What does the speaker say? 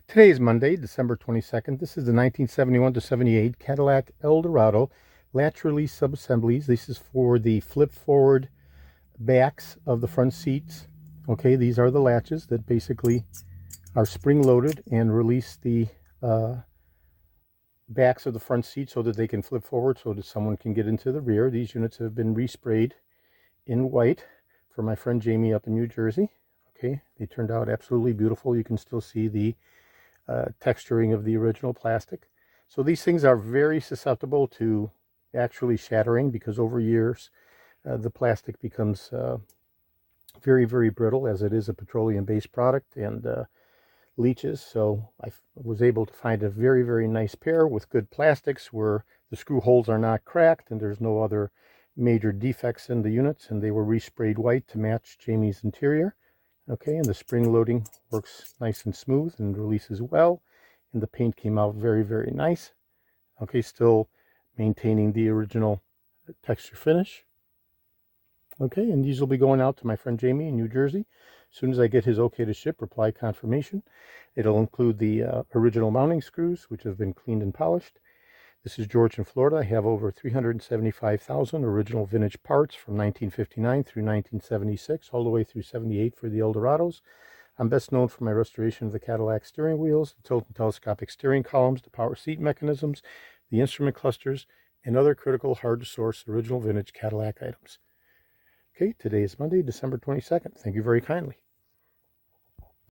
Today is Monday, December 22nd. This is the 1971 to 78 Cadillac Eldorado latch release subassemblies. This is for the flip forward backs of the front seats. Okay, these are the latches that basically are spring loaded and release the backs of the front seat so that they can flip forward so that someone can get into the rear. These units have been resprayed in white for my friend Jamie up in New Jersey. Okay, they turned out absolutely beautiful. You can still see the texturing of the original plastic. So these things are very susceptible to actually shattering because over years the plastic becomes very, very brittle, as it is a petroleum-based product, and leaches. So I was able to find a very, very nice pair with good plastics where the screw holes are not cracked and there's no other major defects in the units, and they were resprayed white to match Jamie's interior. Okay, and the spring loading works nice and smooth and releases well, and the paint came out very, very nice. Okay, still maintaining the original texture finish. Okay, and these will be going out to my friend Jamie in New Jersey. As soon as I get his okay to ship, reply confirmation. It'll include the original mounting screws, which have been cleaned and polished. This is George in Florida. I have over 375,000 original vintage parts from 1959 through 1976, all the way through 78 for the Eldorados. I'm best known for my restoration of the Cadillac steering wheels, the tilt and telescopic steering columns, the power seat mechanisms, the instrument clusters, and other critical, hard-to-source original vintage Cadillac items. Okay, today is Monday, December 22nd. Thank you very kindly.